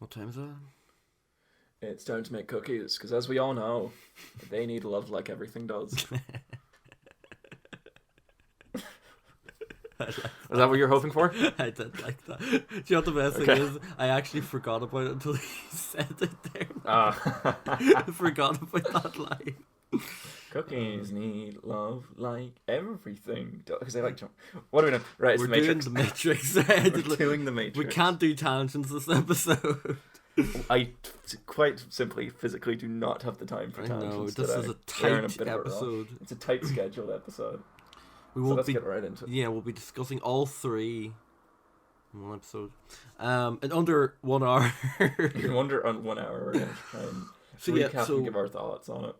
What time is it? It's time to make cookies, because as we all know, they need love like everything does. Is that what you're hoping for? I did like that. Do you know what the best thing is? I actually forgot about it until he said it there. I forgot about that line. Cookies need love like everything does. Because they like to... What are we doing? Right, it's We're the Matrix. doing the Matrix. We're doing the Matrix. We can't do tangents this episode. I quite simply, physically do not have the time for tangents. No, this today. is a We're in tight bit of a episode. rush. It's a tight scheduled episode. We So won't let's be, get right into it. yeah, we'll be discussing all three in one episode. In under 1 hour. In under 1 hour, we're going to try and recap and give our thoughts on it.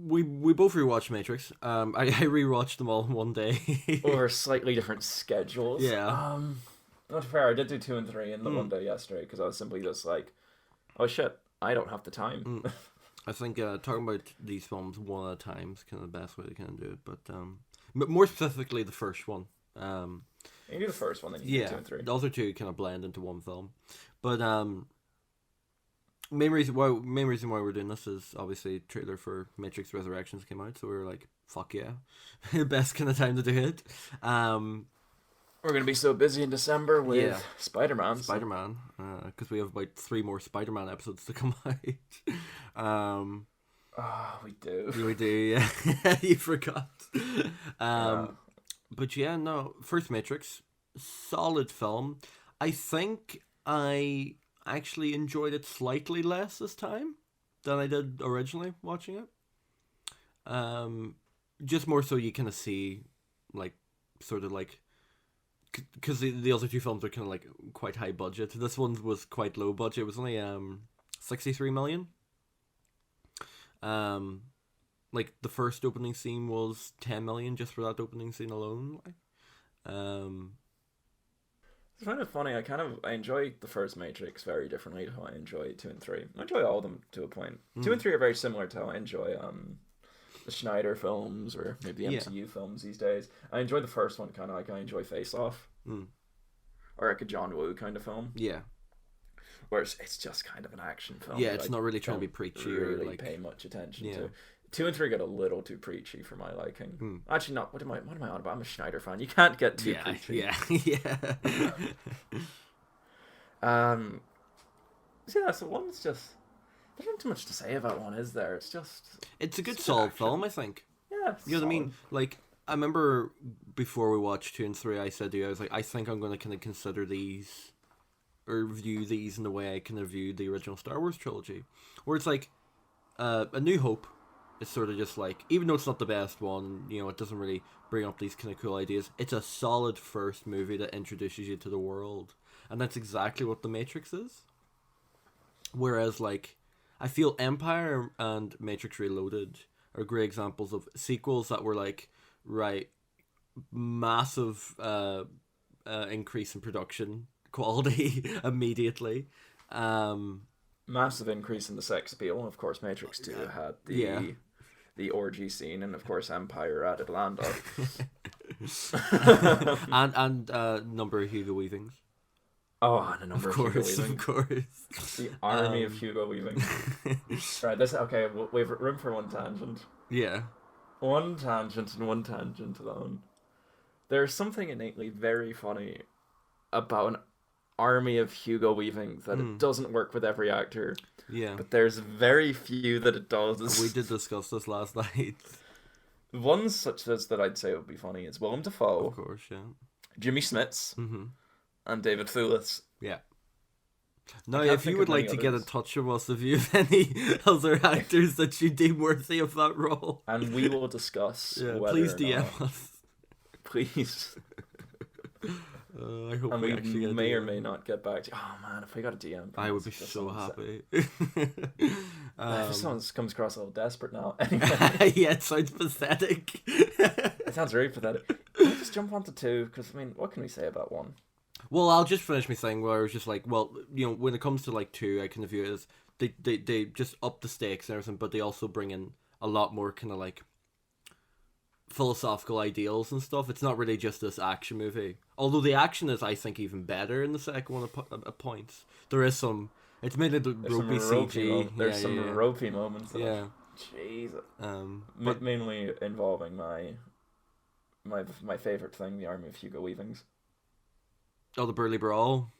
We both rewatched Matrix. I rewatched them all in one day. Over slightly different schedules. Yeah. Not fair, I did do 2 and 3 in the one day yesterday, because I was simply just like, oh shit, I don't have the time. I think talking about these films one at a time is kind of the best way to kind of do it. But more specifically, the first one. You do the first one, then you do 2 and 3. The other two kind of blend into one film. But main reason why we're doing this is obviously trailer for Matrix Resurrections came out, so we were like, fuck yeah, best kind of time to do it. We're gonna be so busy in December with Spider-Man. Because we have about 3 more Spider-Man episodes to come out. We do. We do, yeah. You forgot. But yeah, no. First Matrix, solid film. I think I actually enjoyed it slightly less this time than I did originally watching it. Just more so you kind of see, like, sort of like, because the other two films are kind of like quite high budget. This one was quite low budget. It was only 63 million. Like the first opening scene was 10 million just for that opening scene alone. It's kind of funny. I enjoy the first Matrix very differently to how I enjoy 2 and 3. I enjoy all of them to a point. 2 and 3 are very similar to how I enjoy the Schneider films, or maybe the MCU films these days. I enjoy the first one kind of like I enjoy Face Off, or like a John Woo kind of film. Yeah. Whereas it's just kind of an action film. Yeah, it's not really trying to be preachy really or like pay much attention to. 2 and 3 get a little too preachy for my liking. Actually, not. What am I on about? I'm a Schneider fan. You can't get too preachy. So one's just. There's not too much to say about one, is there? It's a good solid film, I think. Yeah, you know what I mean? Like, I remember before we watched 2 and 3, I said to you, I was like, I think I'm going to kind of consider these, or view these in the way I kind of viewed the original Star Wars trilogy, where it's like, A New Hope is sort of just like, even though it's not the best one, you know, it doesn't really bring up these kind of cool ideas, it's a solid first movie that introduces you to the world, and that's exactly what The Matrix is. Whereas, like, I feel Empire and Matrix Reloaded are great examples of sequels that were like, right, massive increase in production quality immediately. Massive increase in the sex appeal. Of course, Matrix 2 had the orgy scene, and of course Empire added Lando. and number of Hugo Weavings. Oh, and a number of Hugo Weaving. Of course. The army of Hugo Weaving. Right, we have room for one tangent. Yeah. One tangent and one tangent alone. There's something innately very funny about an army of Hugo Weaving that it doesn't work with every actor. Yeah. But there's very few that it does. We did discuss this last night. Ones such as that I'd say would be funny is Willem Dafoe. Of course, yeah. Jimmy Smits. And David Thewlis. Yeah. Now, if you would like to get in touch with us, if you have any other actors that you deem worthy of that role, and we will discuss. Please DM us. Please. I hope and we actually get may or may not get back to you. Oh man, if we got a DM, I would be so happy. This one comes across a little desperate now. Anyway. Yeah, it sounds pathetic. It sounds very pathetic. Can we just jump onto 2? Because I mean, what can we say about 1? Well, I'll just finish my thing where I was just like, well, you know, when it comes to like 2, I kind of view it as they just up the stakes and everything, but they also bring in a lot more kind of like philosophical ideals and stuff. It's not really just this action movie, Although the action is, I think, even better in the second one at points. There is some. It's mainly the ropey CG. There's some ropey moments. Yeah. Jesus. But Mainly involving my favorite thing, the Army of Hugo Weavings. the Burly Brawl.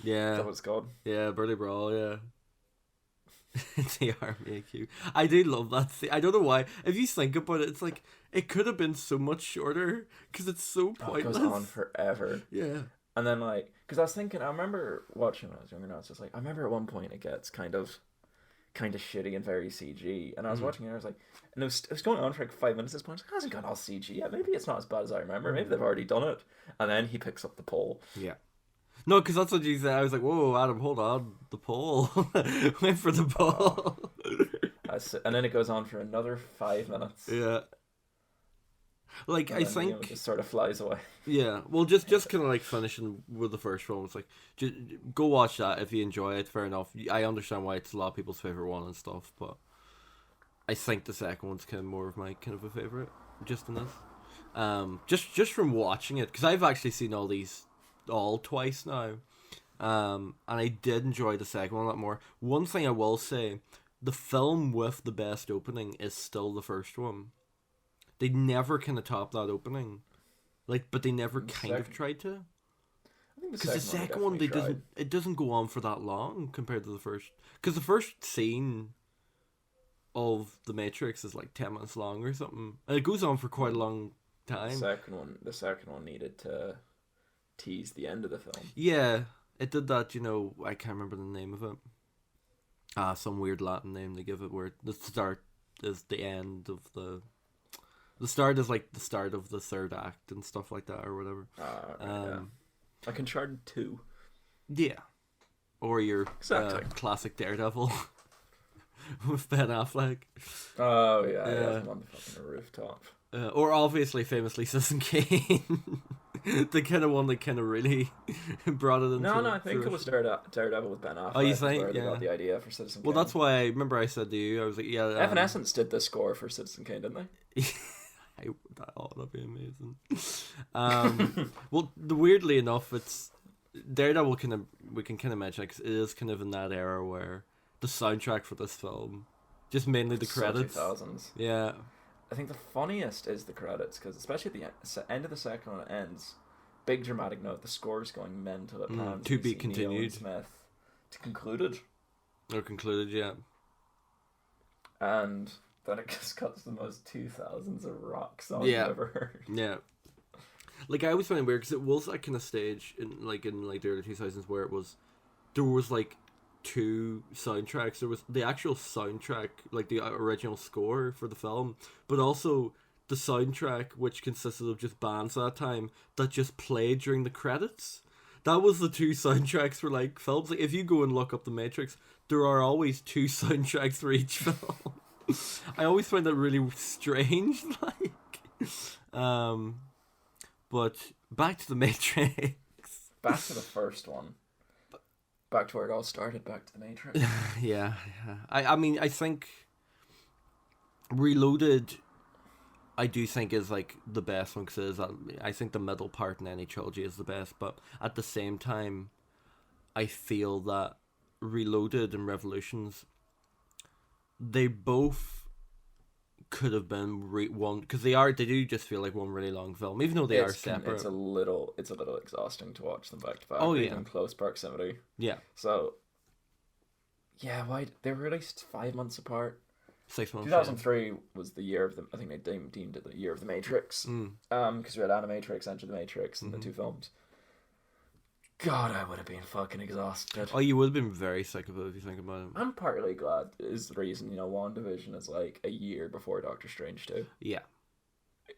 Yeah. Is that what it's called? Yeah, Burly Brawl. Yeah. The Army of Hugo. I do love that scene. I don't know why. If you think about it, it's like it could have been so much shorter because it's so pointless. It goes on forever. Yeah. And then because I was thinking, I remember watching when I was younger. Now it's just like I remember at one point it gets kind of shitty and very CG. And I was watching it, and I was like, and it was going on for like 5 minutes. At this point, it hasn't gone all CG yet. Maybe it's not as bad as I remember. Maybe they've already done it. And then he picks up the pole. Yeah. No, because that's what you said. I was like, whoa, Adam, hold on. The pole. Wait for the pole. And then it goes on for another 5 minutes. Yeah. Like, And I then, think... it just sort of flies away. Yeah. Well, just kind of like finishing with the first one. It's like, just go watch that if you enjoy it. Fair enough. I understand why it's a lot of people's favorite one and stuff, but I think the second one's kind of more of my kind of a favorite, just in this. Just from watching it, because I've actually seen all twice now, and I did enjoy the second one a lot more. One thing I will say, the film with the best opening is still the first one. They never kind of top that opening, but they never kind of tried to. I think because the second one it doesn't go on for that long compared to the first. Because the first scene of the Matrix is like 10 minutes long or something, and it goes on for quite a long time. The second one needed to tease the end of the film. Yeah, it did that. I can't remember the name of it. Some weird Latin name they give it, where the start is the end of the start is like the start of the third act and stuff like that, or whatever. Yeah. Like Uncharted 2. Yeah. Or your classic Daredevil with Ben Affleck. Oh yeah, on the fucking rooftop. Or obviously, famously, Citizen Kane. The kind of one that kind of really brought it into... No, I think it was Daredevil with Ben Affleck. Oh, you think? They got the idea for Citizen Kane. Well, that's why I remember I said to you, I was like, yeah... Evanescence did the score for Citizen Kane, didn't they? That'd be amazing. Well, weirdly enough, it's Daredevil. We can kind of mention it because it is kind of in that era where the soundtrack for this film, just mainly the credits. 2000s. Yeah. I think the funniest is the credits, because especially at the end of the second one, it ends. Big dramatic note: the score's going mental at times. To be continued. Smith to concluded. Or concluded, yeah. And then it just cuts the most 2000s of rock song I've ever heard. Yeah. Like, I always find it weird, because it was that kind of stage in the early 2000s where there was like two soundtracks. There was the actual soundtrack, like the original score for the film, but also the soundtrack, which consisted of just bands at that time that just played during the credits. That was the two soundtracks for like films. Like, if you go and look up The Matrix, there are always two soundtracks for each film. I always find that really strange. But back to The Matrix. Back to the first one. Back to where it all started. Back to The Matrix. Yeah. I mean, I think Reloaded, I do think is like the best one, because I think the middle part in any trilogy is the best. But at the same time, I feel that Reloaded and Revolutions, they both could have been one, because they do just feel like one really long film, even though they are separate. It's a little exhausting to watch them back to back. Oh yeah, in close proximity. Yeah. So yeah, why they were released 5 months apart? 6 months. 2003 was the year of I think they deemed it the year of the Matrix. Because we had Animatrix, Enter the Matrix, and the two films. God, I would have been fucking exhausted. Oh, you would have been very sick of it if you think about it. I'm partly glad is the reason, WandaVision is like a year before Doctor Strange 2. Yeah.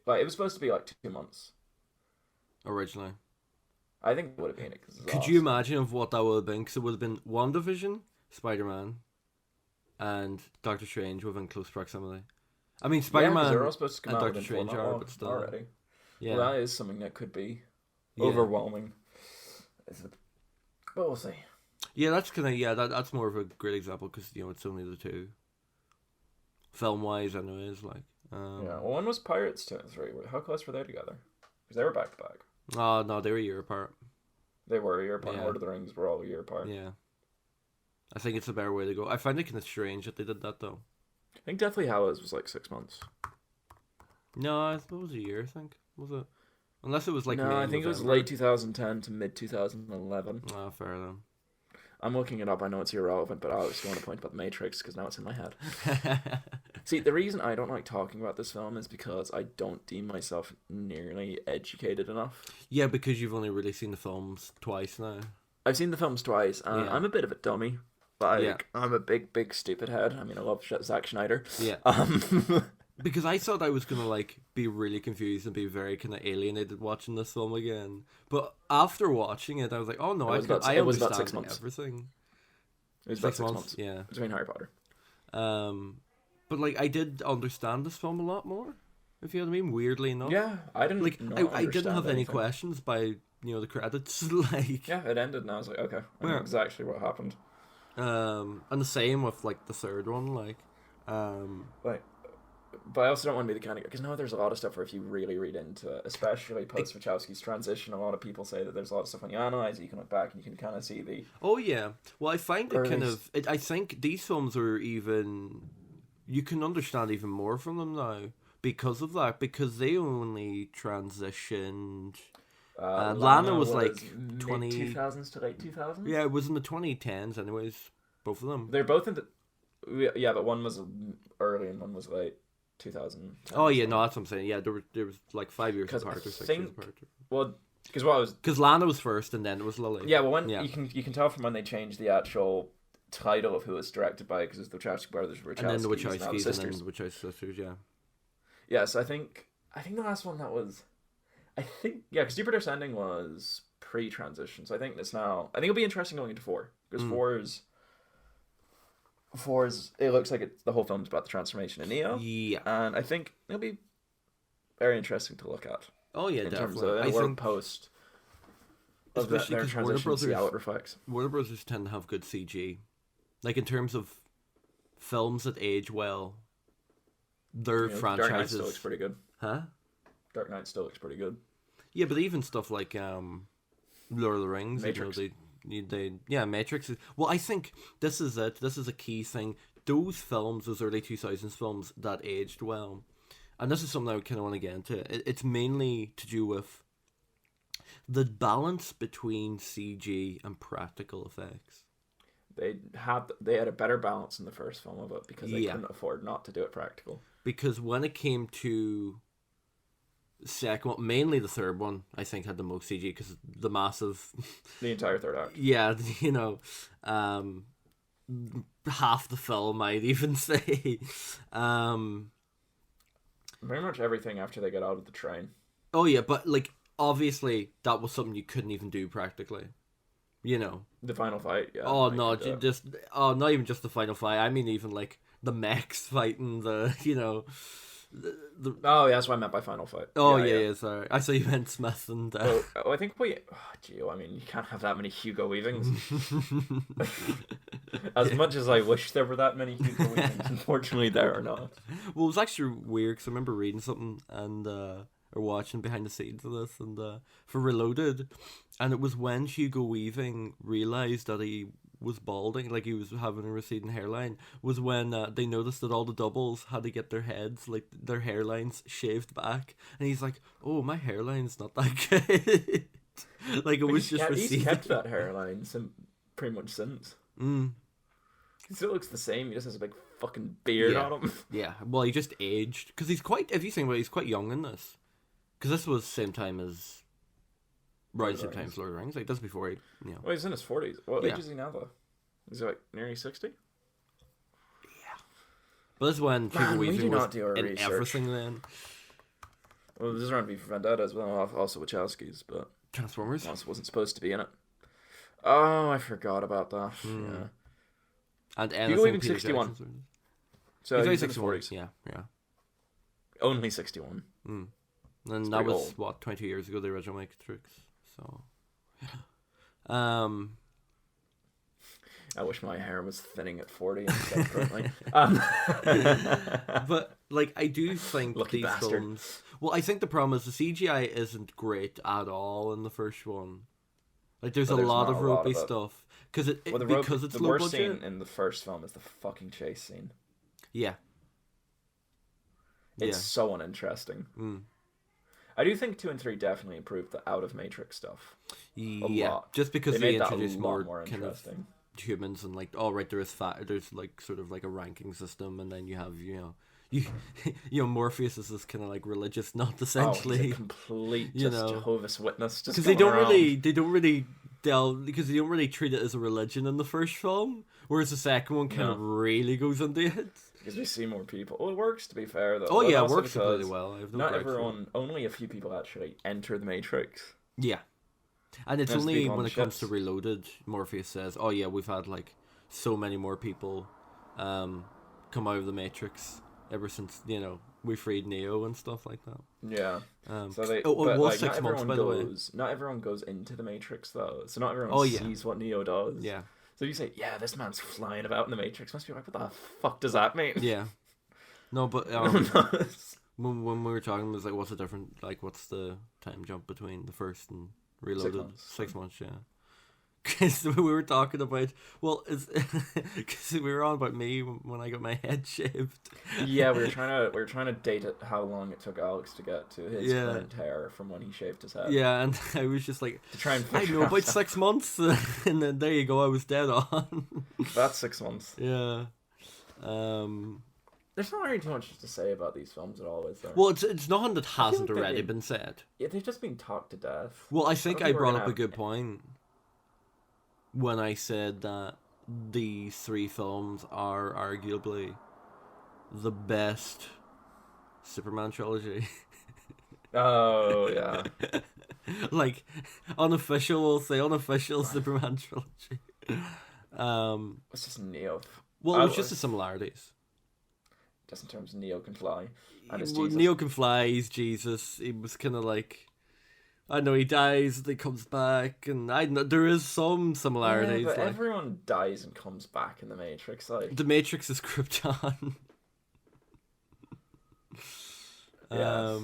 Like, it was supposed to be like 2 months. Originally. I think it would have been it. Could you imagine of what that would have been? Because it would have been WandaVision, Spider-Man, and Doctor Strange within close proximity. I mean, Spider-Man they're all supposed to come and out Doctor Strange are, but still. Already. Yeah. Well, that is something that could be overwhelming. But we'll see. Yeah, that's that's more of a great example, because it's only the two. Film wise, anyways, like. Well, when was Pirates 2 and 3? How close were they together? Because they were back to back. Oh no, they were a year apart. They were a year apart. Yeah. Lord of the Rings were all a year apart. Yeah, I think it's a better way to go. I find it kind of strange that they did that though. I think Deathly Hallows was like 6 months. No, I thought it was a year. I think was it? Unless it was like No, May, I think it was November. late 2010 to mid 2011. Ah, fair then. I'm looking it up. I know it's irrelevant, but I was going to point about the Matrix because now it's in my head. See, the reason I don't like talking about this film is because I don't deem myself nearly educated enough. Yeah, because you've only really seen the films twice now. I've seen the films twice, and Yeah. I'm a bit of a dummy. Like, Yeah. I'm a big stupid head. I mean, I love Zack Schneider. Yeah. Because I thought I was gonna like be really confused and be very kind of alienated watching this film again, but after watching it, I was like, "Oh no, I it was about 6 understand months. everything." It was about 6 months yeah. between Harry Potter. But like I did understand this film a lot more, if you know what I mean. Weirdly enough, Yeah, I didn't like not I didn't have understand any anything. questions by the credits, like Yeah, it ended, and I was like, okay, I know Yeah. exactly what happened. and the same with like the third one, like Like, but I also don't want to be the kind of because now there's a lot of stuff where if you really read into it, especially post Wachowski's transition, a lot of people say that there's a lot of stuff when you analyze it, you can look back and you can kind of see the. Oh yeah. Well, I find it Or at kind least- of. I think these films are even. You can understand even more from them now because of that. Because they only transitioned. Lana was like 20 2000s to late 2000s. Yeah, it was in the 2010s, anyways. Both of them. They're both in the. Yeah, but one was early and one was late 2000. Oh yeah, no, that's what I'm saying. Yeah, there was like 5 years 'Cause I apart or 6 years think- apart. Well, because what I was. Because Lana was first, and then it was Lily. Yeah, well, when Yeah. you can tell from when they changed the actual title of who it's directed by, because it's the Wachowski brothers, And then the now the Wachowskis, and sisters. then the Wachowski sisters. Yeah. Yeah, so I think the last one that was, because Jupiter's Ending was pre-transition, so I think it'll be interesting going into 4 because 4 is it looks like the whole film's about the transformation in Neo, Yeah. and I think it'll be very interesting to look at Oh yeah, in terms definitely. of I the work think post of especially their 'cause Warner transition, see how Brothers- it reflects. Warner Brothers tend to have good CG. Like in terms of films that age well, their You know, Dark Knight franchises. still looks pretty good. Huh? Dark Knight still looks pretty good. Yeah, but even stuff like Lord of the Rings, Matrix. Matrix. Well, I think this is it. This is a key thing. Those films, those early 2000s films that aged well, and this is something I kind of want to get into. It's mainly to do with the balance between CG and practical effects. They had a better balance in the first film of it because they Yeah. couldn't afford not to do it practical. Because when it came to second one, mainly the third one, I think had the most CG because the massive, The entire third act. yeah, half the film I'd even say. Pretty much everything after they get out of the train. Oh yeah, but like obviously that was something you couldn't even do practically. The final fight, yeah. Oh like, no, not even just the final fight. I mean even like the mechs fighting the Oh yeah, that's what I meant by final fight. Oh yeah, sorry. I saw you meant Smith and I think I mean, you can't have that many Hugo Weavings. As much as I wish there were that many Hugo Weavings, unfortunately there are not. Well, it was actually weird because I remember reading something and or watching behind the scenes of this and for Reloaded, and it was when Hugo Weaving realized that he was balding, like he was having a receding hairline, was when they noticed that all the doubles had to get their heads, like their hairlines, shaved back, and he's like, "Oh, my hairline's not that good." Like it was just He's receding. kept that hairline pretty much since. He still looks the same. He just has a big fucking beard Yeah. on him. Yeah, well, he just aged because he's quite. If you think about it, he's quite young in this, because this was same time as. Right, same time as Lord of the Rings. Like that's before he, Well, he's in his 40s. What Yeah. age is he now though? Is he like nearly 60? But this is when Hugo Man, we Weaving do was not do our in research. everything. Then Well, this is around V for Vendetta as well, also Wachowski's, but Transformers. also wasn't supposed to be in it. Oh, I forgot about that. Hmm. Yeah. And Hugo anything Weaving Peter 61. Jackson's. So He's only he's in his 61. 40s. Yeah. Only 61. And That's that pretty was old. what 20 years ago, the original Matrix. So, I wish my hair was thinning at 40 instead of currently. But like, I do think Lucky these bastard. films. Well, I think the problem is the CGI isn't great at all in the first one. Like, there's But a there's lot not of a lot ropey of it. stuff because Well, because it's the low worst budget. scene in the first film is the fucking chase scene. Yeah, It's so uninteresting. Mm. I do think 2 and 3 definitely improved the out of Matrix stuff. Yeah, lot. just because They they made that a introduced lot more kind of interesting. humans and like, all right, there's like sort of like a ranking system, and then you have you Morpheus is this kind of like religious nut Oh, he's essentially, a complete you just know. Jehovah's Witness. Just because they going don't around. really delve, because they don't really treat it as a religion in the first film, whereas the second one kind of really goes into it. Because we see more people. Oh, it works, to be fair, though. Oh But yeah, it also works completely because well. I have no Not gripes with it. everyone, only a few people actually enter the Matrix. Yeah, and it's There's only people on when the it comes to ships. Reloaded, Morpheus says, "Oh yeah, we've had like so many more people come out of the Matrix ever since we freed Neo and stuff like that." Yeah. So It but, was like, 6 months, by the way. Not everyone goes into the Matrix, though. So not everyone Oh, yeah. sees what Neo does. Yeah, So you say, yeah, this man's flying about in the Matrix. Must be like, what the fuck does that mean? yeah. No, but No one knows. when we were talking, it was like, what's the difference? Like, what's the time jump between the first and Reloaded? 6 months. 6 months, yeah. Because we were talking about, well, because we were on about me when I got my head shaved. Yeah, we were trying to date it, how long it took Alex to get to his Yeah. current hair from when he shaved his head. Yeah, and I was just like, To try and I figure know out about 6 months, and then there you go, I was dead on. That's 6 months. Yeah. There's not really too much to say about these films at all, is there? Well, it's nothing that hasn't like already they- been said. Yeah, they've just been talked to death. Well, I think don't I think we're brought gonna up a have- good point when I said that these 3 films are arguably the best Superman trilogy. Oh, yeah. Like, unofficial, we'll say unofficial Superman trilogy. It's just Neo. Well, it was just the similarities. Just in terms of Neo can fly. And his Well, Jesus. Neo can fly, he's Jesus. He was kind of like, I know he dies, then he comes back, and I know there is some similarities. Yeah, but like, everyone dies and comes back in the Matrix. Like, the Matrix is Krypton. Yes.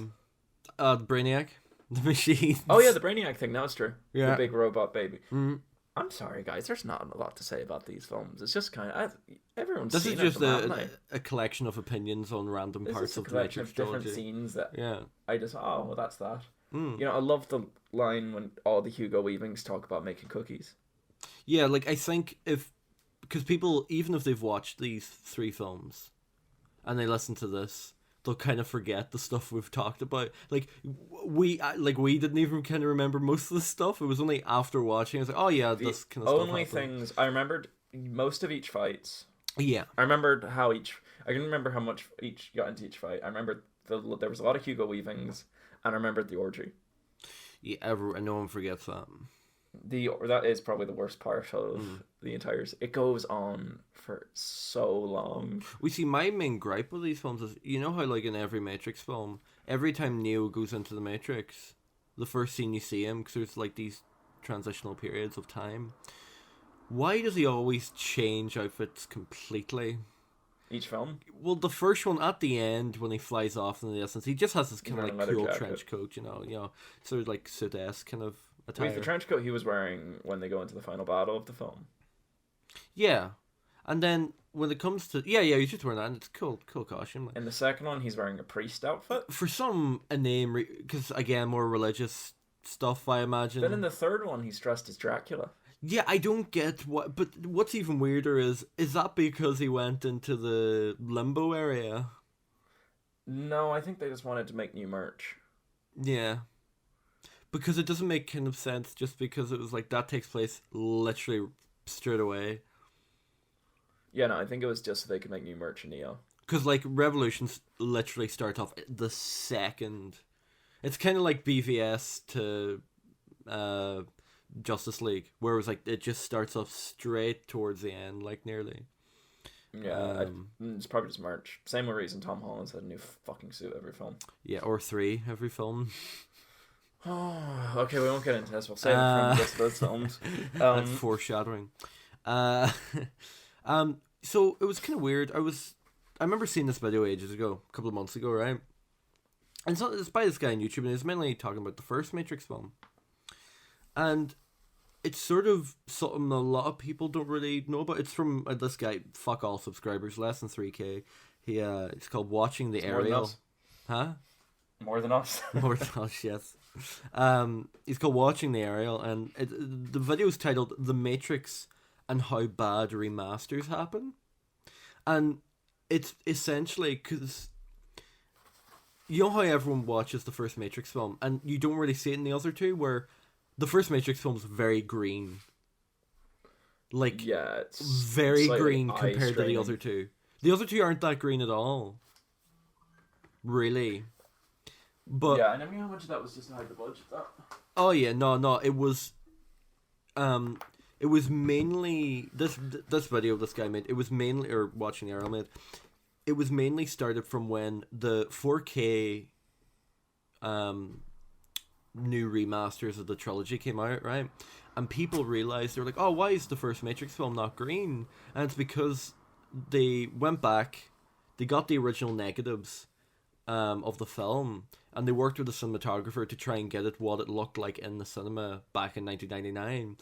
Brainiac, the machine. oh yeah, the Brainiac thing. That was true. Yeah. The big robot baby. Mhm. I'm sorry, guys. There's not a lot to say about these films. It's just kind of everyone's This seen is it, just haven't they? a collection of opinions on random This parts is a of the collection Matrix of different trilogy. scenes that Yeah. I just well that's that. Mm. You know, I love the line when all the Hugo Weavings talk about making cookies. Yeah, like I think because people, even if they've watched these 3 films and they listen to this, they'll kind of forget the stuff we've talked about. Like we didn't even kind of remember most of the stuff. It was only after watching, I was like, oh yeah, The this kind of stuff only happened. things I remembered most of each fights. Yeah, I remembered how each. I can remember how much each got into each fight. I remembered there was a lot of Hugo Weavings, and I remembered the orgy. yeah. No one forgets that. That is probably the worst part of the entire. It goes on for so long. We see my main gripe with these films is, you know how like in every Matrix film, every time Neo goes into the Matrix, the first scene you see him, because there's like these transitional periods of time. Why does he always change outfits completely? Each film. Well, the first one at the end when he flies off in the essence, he just has this kind of wearing like a leather cool jacket. trench coat, you know, sort of like suit-esque kind of attire. Wait, the trench coat he was wearing when they go into the final battle of the film. Yeah, and then when it comes to he's just wearing that, and it's cool costume. Like, In the second one, he's wearing a priest outfit. for some name, because again, more religious stuff, I imagine. Then in the third one, he's dressed as Dracula. Yeah, I don't get what, but what's even weirder is that because he went into the limbo area? No, I think they just wanted to make new merch. Yeah. Because it doesn't make kind of sense just because it was like that takes place literally straight away. Yeah, no, I think it was just so they could make new merch in Neo. Because like Revolutions literally start off the second. It's kind of like BVS to Justice League, where it was like it just starts off straight towards the end, like nearly. Yeah, it's probably just merch. Same reason Tom Holland's had a new fucking suit every film. Yeah, or 3 every film. Oh, okay, we won't get into this. We'll save it from just those films. And foreshadowing. Uh, so it was kind of weird. I remember seeing this video ages ago, a couple of months ago, right? And so it's by this guy on YouTube, and he's mainly talking about the first Matrix film. And it's sort of something a lot of people don't really know about. It's from this guy, fuck all subscribers, less than 3K. It's called Watching the Aerial. Huh? More than us. More than us, yes. He's called Watching the Aerial, and the video is titled The Matrix and How Bad Remasters Happen. And it's essentially because you know how everyone watches the first Matrix film, and you don't really see it in the other two, where the first Matrix film is very green. Like, yeah, it's very green like compared to the other two. The other two aren't that green at all. Really. But yeah, I never knew how much of that was just to hide the budget. oh yeah, no, it was mainly this video this guy made. It was mainly, or Watching the Aerial made. It was mainly started from when the 4K new remasters of the trilogy came out, right? And people realized, they were like, oh, why is the first Matrix film not green? And it's because they went back, they got the original negatives of the film, and they worked with a cinematographer to try and get it what it looked like in the cinema back in 1999.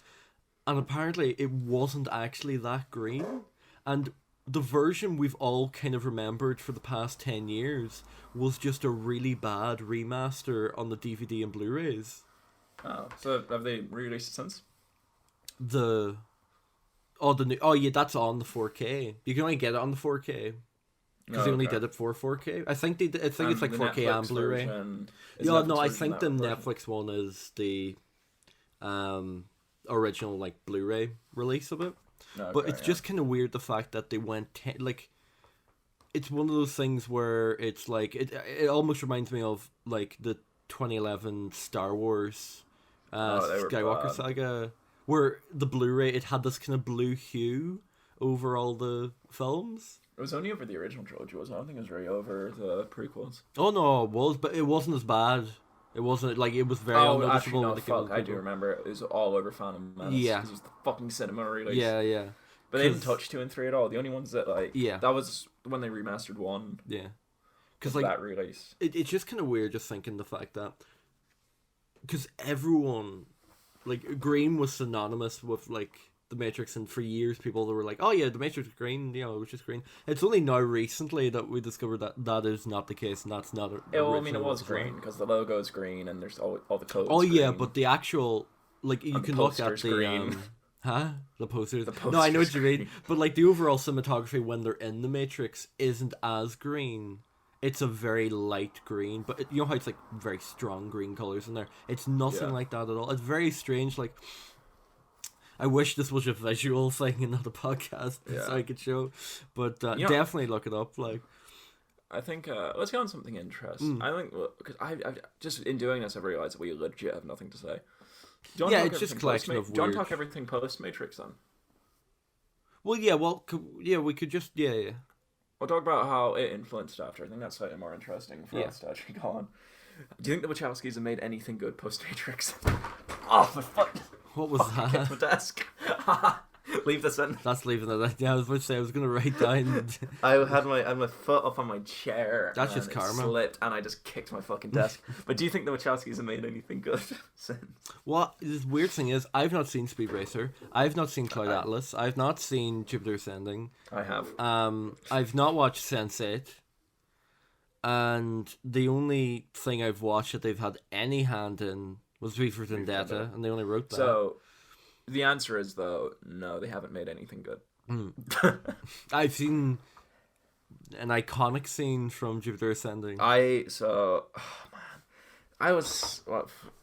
And apparently it wasn't actually that green. And the version we've all kind of remembered for the past 10 years was just a really bad remaster on the DVD and Blu-rays. Oh, so have they re-released it since? Oh yeah, that's on the 4K. You can only get it on the 4K. Because they only did it for 4K. I think it's like 4K Netflix and Blu-ray. Yeah, no, I think the Netflix one is the original like Blu-ray release of it. Okay, but it's just kind of weird the fact that they went it's one of those things where it's like it almost reminds me of like the 2011 Star Wars Skywalker saga, where the Blu-ray, it had this kind of blue hue over all the films. It was only over the original trilogy, wasn't it? I don't think it was very over the prequels. Oh no, it was, but it wasn't as bad. It wasn't like it was very unnoticeable. Actually, no, fuck, I do remember it was all over Phantom Menace. Yeah, because it was the fucking cinema release. Yeah. But they didn't touch 2 and 3 at all. The only ones that that was when they remastered 1. Yeah, because like that release, it's just kind of weird just thinking the fact that because everyone like green was synonymous with like the Matrix, and for years people were like, oh yeah, the Matrix is green, it was just green. It's only now recently that we discovered that that is not the case, and that's not it was green because the logo is green and there's all the codes. Oh green. Yeah, but the actual like you can look at the green. The posters. No, I know what you mean, but like the overall cinematography when they're in the Matrix isn't as green. It's a very light green, but you know how it's like very strong green colors in there. It's nothing like that at all. It's very strange. Like, I wish this was a visual thing and not a podcast, so I could show. But definitely look it up. Like, I think let's get on something interesting. I think because I just in doing this, I've realized that we legit have nothing to say. It's just a collection of weird... Do you want to talk everything post-Matrix then? Well, we could just We'll talk about how it influenced after. I think that's slightly more interesting for us to actually go on. Do you think the Wachowskis have made anything good post-Matrix? Oh, my fuck. What was that? Get to my desk. Leave this in. That's leaving it. Yeah, I was about to say, I was going to write down. I had my foot up on my chair. That's just karma. It slipped and I just kicked my fucking desk. But do you think the Wachowskis have made anything good since? Well, the weird thing is, I've not seen Speed Racer. I've not seen Cloud Atlas. I've not seen Jupiter Ascending. I have. I've not watched Sense8. And the only thing I've watched that they've had any hand in was V for Vendetta, and they only wrote that. So, the answer is, though, no, they haven't made anything good. I've seen an iconic scene from Jupiter Ascending. I was,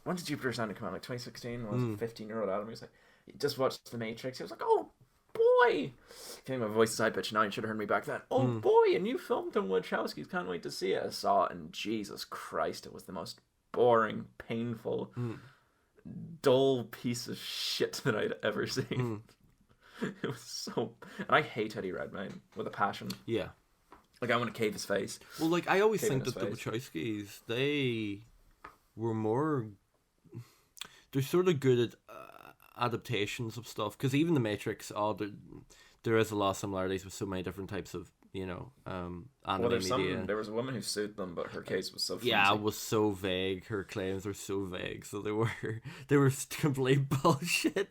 when did Jupiter Ascending come out? Like 2016? I was 15-year-old Adam. He was like, he just watched The Matrix. He was like, oh, boy. I think my voice is high pitched now. You should have heard me back then. Oh, boy, a new film from Wachowskis. Can't wait to see it. I saw it, and Jesus Christ, it was the most boring, painful, dull piece of shit that I'd ever seen. It was so... And I hate Eddie Redmayne with a passion. Yeah. Like, I want to cave his face. Well, like, I always think that the Wachowskis, they were more... They're sort of good adaptations of stuff, because even the Matrix, there is a lot of similarities with so many different types of anime media. There was a woman who sued them, but her case was so flimsy. Yeah, it was so vague. Her claims were so vague, so they were complete bullshit.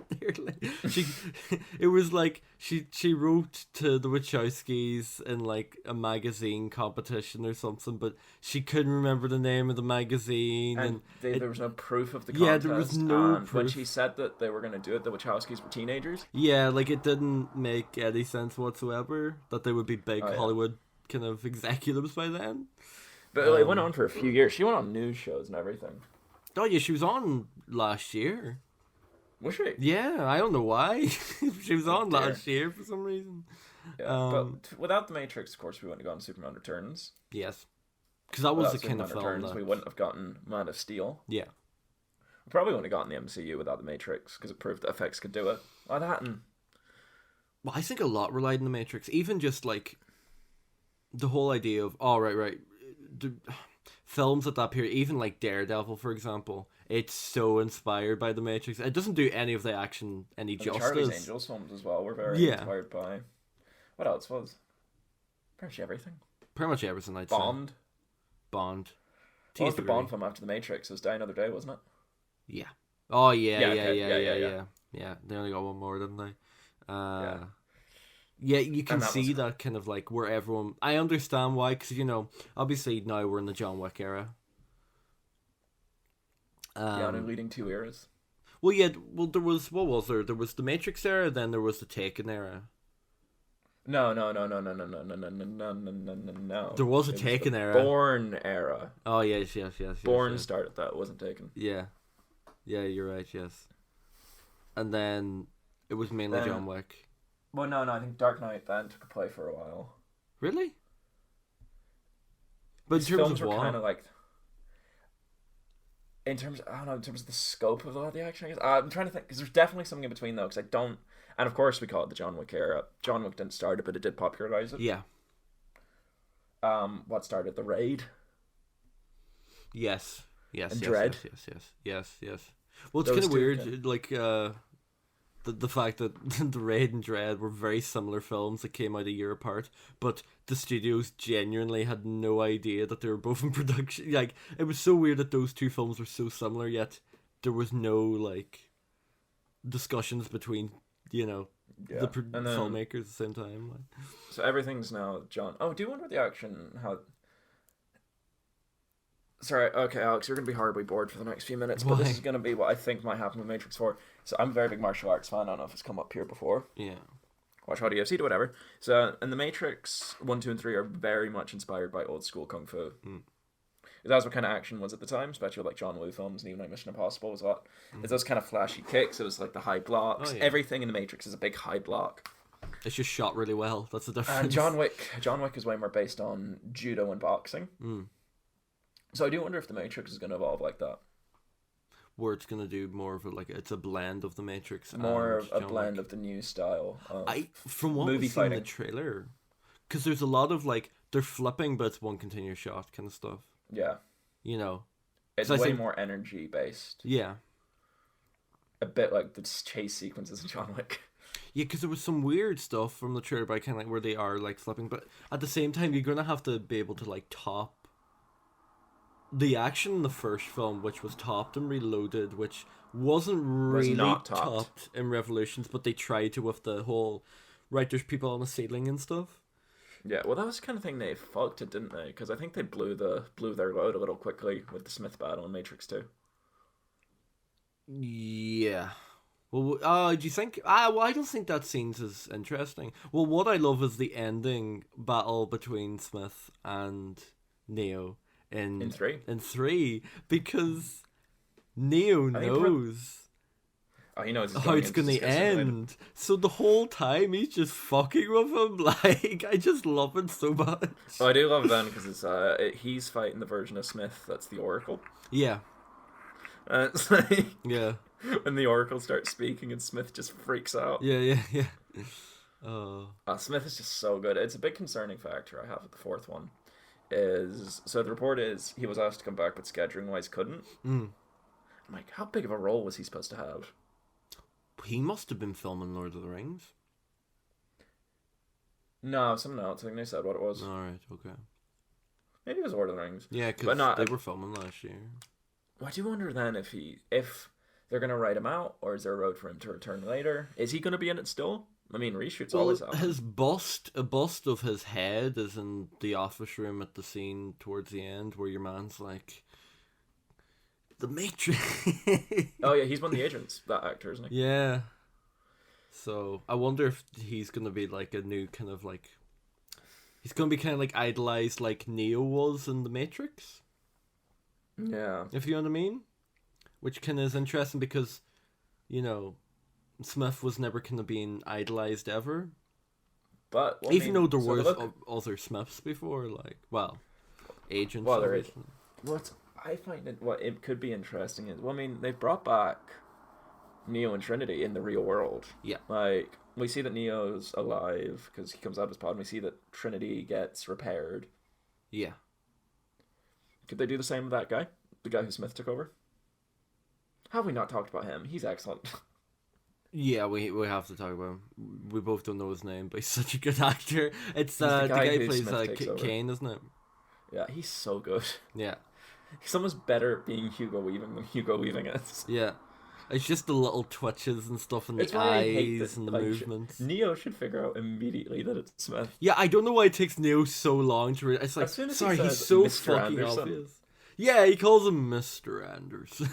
It was like she wrote to the Wachowskis in like a magazine competition or something, but she couldn't remember the name of the magazine, and there was no proof of the contest. Yeah, there was no proof. When she said that they were going to do it, the Wachowskis were teenagers. Yeah, like it didn't make any sense whatsoever that they would be big Hollywood kind of executives by then. But it went on for a few years. She went on news shows and everything. Oh yeah, she was on last year. Was she? Yeah, I don't know why. She was on last year for some reason. Yeah, but without The Matrix, of course, we wouldn't have gotten Superman Returns. Yes. Because that was without the kind of film we wouldn't have gotten Man of Steel. Yeah. We probably wouldn't have gotten the MCU without The Matrix, because it proved that effects could do it. Well, that and... Well, I think a lot relied on The Matrix. Even just, like, the whole idea of, the films at that period, even, like, Daredevil, for example, it's so inspired by The Matrix. It doesn't do any of the action any justice. The Charlie's Angels films as well were very inspired by... What else was? Pretty much everything. Pretty much everything, I'd Bond. say. Bond. What was the Bond film after The Matrix? It was Die Another Day, wasn't it? Yeah. Oh, yeah. Yeah, they only got one more, didn't they? Yeah, you can see that kind of like where everyone... I understand why, because, obviously now we're in the John Wick era. They're leading two eras. Well, yeah, there was... What was there? There was the Matrix era, then there was the Taken era. No. There was a Taken era. Bourne era. Oh, yes. Bourne started that, it wasn't Taken. Yeah. Yeah, you're right, yes. And then it was mainly John Wick. Well, no, I think Dark Knight then took a play for a while. Really? But These films were kind of like... In terms of the scope of a lot of the action, I guess. I'm trying to think, because there's definitely something in between, though, because I don't... And of course, we call it the John Wick era. John Wick didn't start it, but it did popularize it. Yeah. What started? The Raid? Yes. And Dread? Yes. Well, it's kind of weird, like, the fact that The Raid and Dread were very similar films that came out a year apart, but the studios genuinely had no idea that they were both in production. Like, it was so weird that those two films were so similar, yet there was no, like, discussions between... the filmmakers at the same time. Like. So everything's now John. Oh, do you wonder the action? How? Sorry, okay, Alex, you're gonna be horribly bored for the next few minutes, but this is gonna be what I think might happen with Matrix 4. So I'm a very big martial arts fan. I don't know if it's come up here before. Yeah. Watch Hot UFC, do whatever. So, and the Matrix 1, 2, and 3 are very much inspired by old school kung fu. That's what kind of action was at the time, especially with like John Woo films and even like Mission Impossible was a lot. It's those kind of flashy kicks. It was like the high blocks. Everything in the Matrix is a big high block. It's just shot really well. That's the difference. And John Wick is way more based on judo and boxing. So I do wonder if the Matrix is going to evolve like that. Where it's going to do more of it's a blend of the Matrix. More of a blend of the new style. From what we see in the trailer, because there's a lot of like they're flipping, but it's one continuous shot kind of stuff. Yeah. It's way more energy based. Yeah. A bit like the chase sequences in John Wick. Yeah, because there was some weird stuff from the trailer, but kind of like where they are like flipping, but at the same time, you're gonna have to be able to like top the action in the first film, which was topped in Reloaded, which wasn't really not topped in Revolutions, but they tried to with the whole there's people on the ceiling and stuff. Yeah, well, that was the kind of thing they fucked it, didn't they? Because I think they blew their load a little quickly with the Smith battle in Matrix 2. Yeah. Well, do you think... well, I don't think that scene's as interesting. Well, what I love is the ending battle between Smith and Neo in 3. In 3, because Neo knows... he knows how it's going to end. So the whole time he's just fucking with him. Like, I just love it so much. Oh, I do love Ben because he's fighting the version of Smith that's the Oracle. Yeah. It's like when the Oracle starts speaking and Smith just freaks out. Yeah. Smith is just so good. It's a big concerning factor I have with the fourth one. So the report is he was asked to come back, but scheduling wise couldn't. I'm like, how big of a role was he supposed to have? he must have been filming Lord of the Rings. No, something else. I think they said what it was. All right, okay. Maybe it was Lord of the Rings. Yeah, because they were filming last year. I do wonder then if they're gonna write him out, or is there a road for him to return later? Is he gonna be in it still? I mean, reshoots always happen. A bust of his head is in the office room at the scene towards the end where your man's like, the Matrix. Oh yeah, he's one of the agents, that actor, isn't he? Yeah. So I wonder if he's gonna be like a new kind of like, he's gonna be kind of like idolized like Neo was in the Matrix. Yeah. If you know what I mean. Which kind of is interesting because, you know, Smith was never kind of being idolized ever. But even though there were other Smiths before, like, well, agents. Well, there is. What I find it could be interesting is, well, I mean, they've brought back Neo and Trinity in the real world. Yeah. Like, we see that Neo's alive because he comes out of his pod, and we see that Trinity gets repaired. Yeah. Could they do the same with that guy? The guy who Smith took over? How have we not talked about him? He's excellent. Yeah, we have to talk about him. We both don't know his name, but he's such a good actor. It's the guy who plays Kane, isn't it? Yeah, he's so good. Yeah. He's almost better being Hugo Weaving than Hugo Weaving is. Yeah. It's just the little twitches and stuff and the eyes and the movements. Neo should figure out immediately that it's Smith. Yeah, I don't know why it takes Neo so long to read. It's like, sorry, he's so Mr. fucking Anderson. Obvious. Yeah, he calls him Mr. Anderson.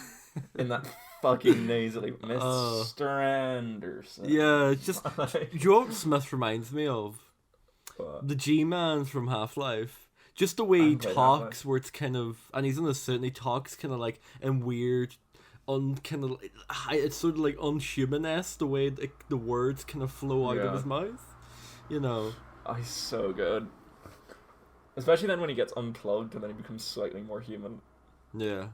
In that fucking nasally Mr. Anderson. Yeah, it's just, do you know what Smith reminds me of? What? The G-Man from Half-Life. Just the way he talks, where it's kind of, and he's in the suit and he talks kind of like in weird, it's sort of like unhuman-esque, the way the words kind of flow out of his mouth. You know. Oh, he's so good. Especially then when he gets unplugged and then he becomes slightly more human. Yeah.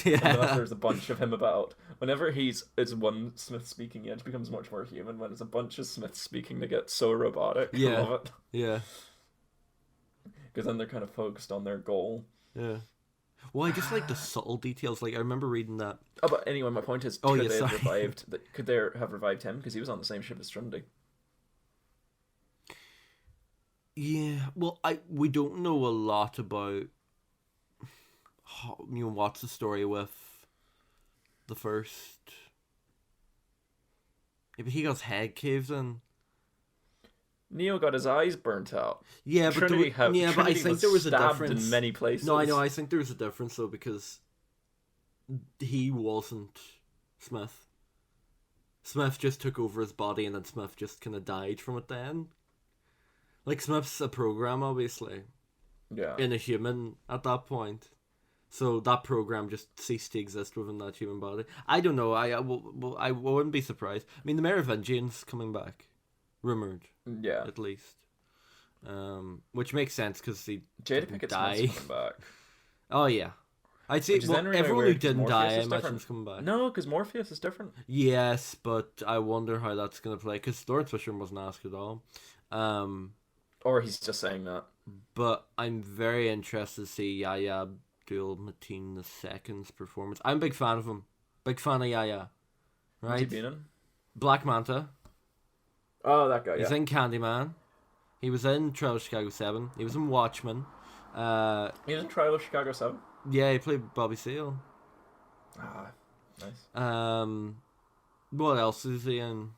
Yeah. And then there's a bunch of him about. Whenever it's one Smith speaking, it becomes much more human. When it's a bunch of Smiths speaking, they get so robotic. Yeah. I love it. Yeah. Because then they're kind of focused on their goal. Yeah. Well, I just like the subtle details. Like, I remember reading that. Oh, but anyway, my point is, could they have revived him? Because he was on the same ship as Trinity. Yeah. Well, we don't know a lot about what's the story with the first. Yeah, but he got his head caved in. Neo got his eyes burnt out. Yeah, but Trinity but I think there was a difference in many places. No, I know. I think there was a difference though because he wasn't Smith. Smith just took over his body, and then Smith just kind of died from it. Then, like Smith's a program, obviously. Yeah. In a human at that point, so that program just ceased to exist within that human body. I don't know. I wouldn't be surprised. I mean, the Merovingian's coming back. Rumored, yeah, at least, which makes sense because he Jada didn't Pickett's die. coming back. Oh yeah, I'd say everyone who didn't die, I imagine, is coming back. No, because Morpheus is different. Yes, but I wonder how that's gonna play because Lawrence Fishburne wasn't asked at all. Or he's just saying that. But I'm very interested to see Yahya Abdul-Mateen II's performance. I'm a big fan of him. Big fan of Yahya. Right. What's he been in? Black Manta. Oh, that guy, He's in Candyman. He was in Trial of Chicago 7. He was in Watchmen. He was in Trial of Chicago 7? Yeah, he played Bobby Seale. Ah, nice. What else is he in?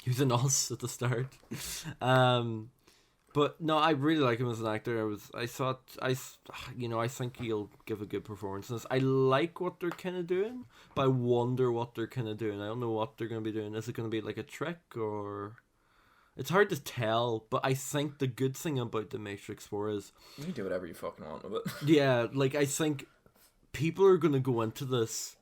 He was in Us at the start. But no, I really like him as an actor. I think he'll give a good performance in this. I like what they're kind of doing, but I wonder what they're kind of doing. I don't know what they're going to be doing. Is it going to be like a trick or? It's hard to tell, but I think the good thing about the Matrix 4 is you can do whatever you fucking want with it. Yeah, like I think people are going to go into this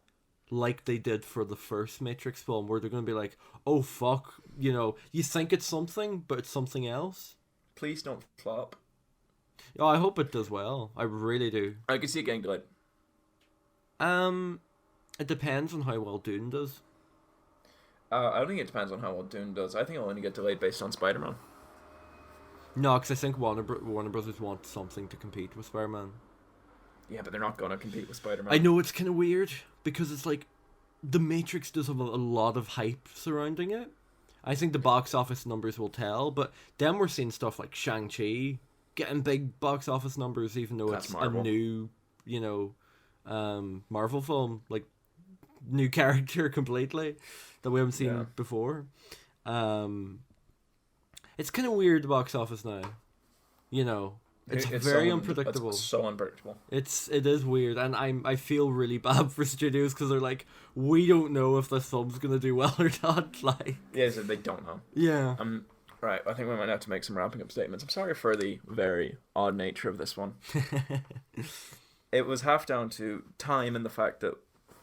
like they did for the first Matrix film, where they're going to be like, "Oh fuck," you think it's something, but it's something else. Please don't flop. Oh, I hope it does well. I really do. I can see it getting delayed. It depends on how well Dune does. I don't think it depends on how well Dune does. I think it'll only get delayed based on Spider-Man. No, because I think Warner Brothers want something to compete with Spider-Man. Yeah, but they're not going to compete with Spider-Man. I know, it's kind of weird, because it's like, The Matrix does have a lot of hype surrounding it. I think the box office numbers will tell, but then we're seeing stuff like Shang-Chi getting big box office numbers, even though That's it's Marvel. a new, Marvel film, like new character completely that we haven't seen Yeah. before. It's kind of weird, the box office now. It's very unpredictable. It's so unpredictable. It is weird, and I feel really bad for studios because they're like, we don't know if this film's gonna do well or not. Like, Yeah, so they don't know. yeah, Right, I think we might have to make some wrapping up statements. I'm sorry for the very odd nature of this one. It was half down to time and the fact that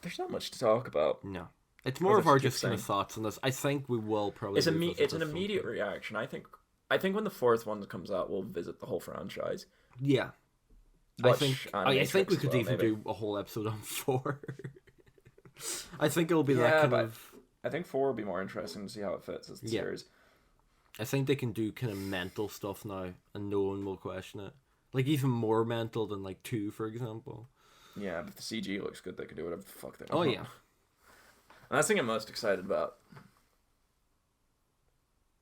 there's not much to talk about. no, it's more As of I our keep just kind of saying. thoughts on this. I think we will probably. It's revisit it's an this film. immediate reaction. I think when the fourth one comes out, we'll visit the whole franchise. Yeah, Watch I think Animatrix we as could well, even maybe. do a whole episode on 4. I think it'll be that Yeah, kind but of. I think 4 will be more interesting to see how it fits as the Yeah. series. I think they can do kind of mental stuff now, and no one will question it. Like even more mental than like 2, for example. Yeah, but if the CG looks good, they can do whatever the fuck they Oh want. yeah, And that's the thing I'm most excited about.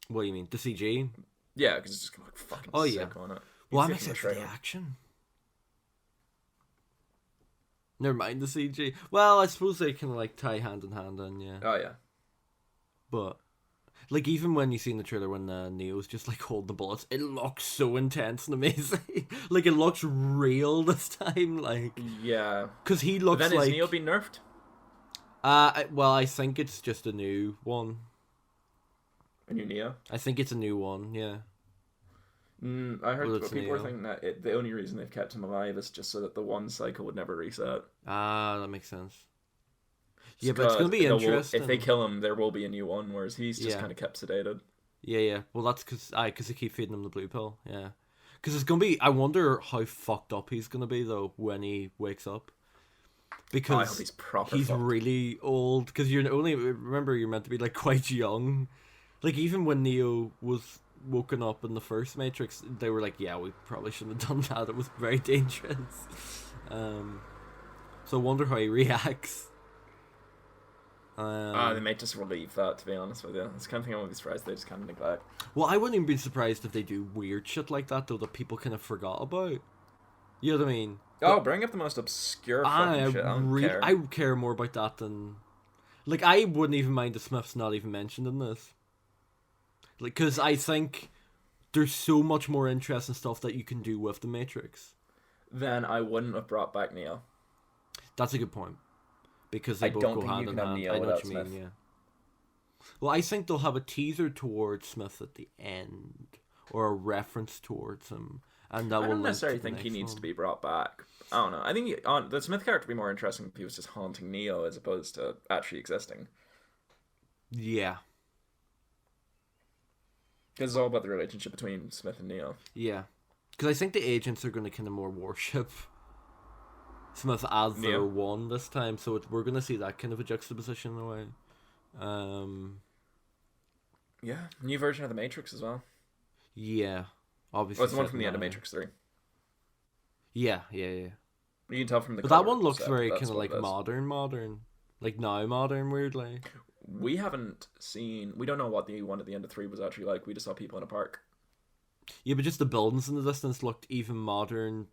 what do you mean? The CG? Yeah, because it's just gonna look fucking Oh, sick yeah. on it. Well, You I'm see it from excited for the trailer. action. Never mind the CG. Well, I suppose they can like tie hand in hand, and yeah. Oh yeah. But like even when you see in the trailer when Neo's just like holding the bullets, it looks so intense and amazing. Like it looks real this time, like Yeah. because he But looks then like. is Neo being nerfed? Well, I think it's just a new one. A new Neo? I think it's a new one. Yeah. I heard Well, it's people were Neo. thinking that the only reason they've kept him alive is just so that the one cycle would never reset. That makes sense. Yeah, but it's gonna be interesting. If they kill him, there will be a new one, whereas he's just Yeah. kind of kept sedated. Yeah. Well, that's because they keep feeding him the blue pill. Yeah. Because it's gonna be. I wonder how fucked up he's gonna be though when he wakes up. Because I hope he's proper he's fucked. really old. Because you're meant to be like quite young. Like even when Neo was woken up in the first Matrix, they were like, "Yeah, we probably shouldn't have done that. It was very dangerous." So I wonder how he reacts. They might just relieve that, to be honest with you. It's the kind of thing I won't be surprised they just kind of neglect. Well, I wouldn't even be surprised if they do weird shit like that though that people kind of forgot about. You know what I mean? Oh, bring up the most obscure fucking shit. I don't care. I care more about that than, like, I wouldn't even mind the Smiths not even mentioned in this. Like, because I think there's so much more interesting stuff that you can do with the Matrix. Then I wouldn't have brought back Neo. That's a good point. Because they I both don't go think you hand in can have hand. Neo I know what you without mean, Smith. yeah. Well, I think they'll have a teaser towards Smith at the end, or a reference towards him, and that I will don't link necessarily to the think he next needs one. to be brought back. I don't know. I think the Smith character would be more interesting if he was just haunting Neo as opposed to actually existing. Yeah, Because it's all about the relationship between Smith and Neo. yeah. Because I think the agents are going to kind of more worship Smith as their Neo. one this time, so we're going to see that kind of a juxtaposition in a way. Yeah, new version of the Matrix as well. Yeah, obviously. Well, it's the one set from the end of now. Matrix 3. Yeah. You can tell from the But that cover, one looks so very that's kind of what like it is. modern, like now modern, weirdly. We haven't seen. We don't know what the one at the end of 3 was actually like. We just saw people in a park. Yeah, but just the buildings in the distance looked even modern.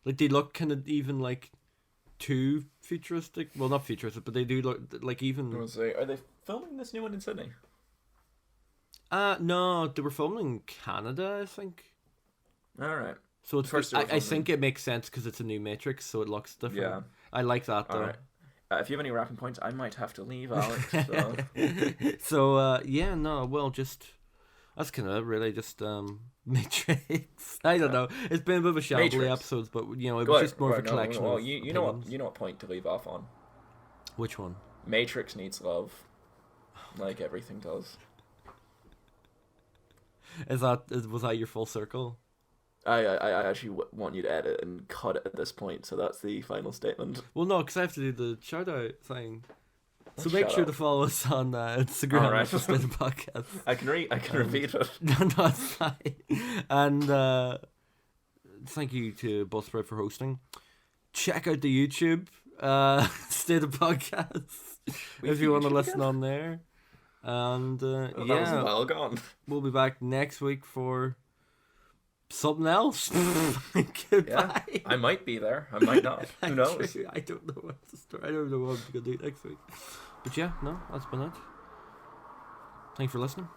Like they look kind of even like too futuristic. Well, not futuristic, but they do look like even. I was say, are they filming this new one in Sydney? No, they were filming in Canada, I think. All right. So it's First they were I filming- think it makes sense because it's a new Matrix, so it looks different. Yeah. I like that though. All right. If you have any wrapping points, I might have to leave, Alex. So. So yeah, no, well, just that's kind of it, really. Just Matrix. I don't know. It's been a bit of a shambly Matrix. episodes, but it Go was ahead, just more of a go ahead. collection. Well, of you know what? opinions. You know what point to leave off on. Which one? Matrix needs love, like everything does. Was that your full circle? I actually want you to edit and cut it at this point, so that's the final statement. Well, no, because I have to do the shout out thing. So Shut make sure up. to follow us on Instagram Alright. at the State of Podcast. I can repeat it. No, it's fine. And thank you to Buzzsprout for hosting. Check out the YouTube State of Podcast. if you want to listen on there. And That was yeah, well gone. we'll be back next week for something else. Goodbye. Yeah, I might be there. I might not. Who knows? Actually, I don't know what to start. I don't know what I'm gonna do next week. But yeah, no, that's been it. Thanks for listening.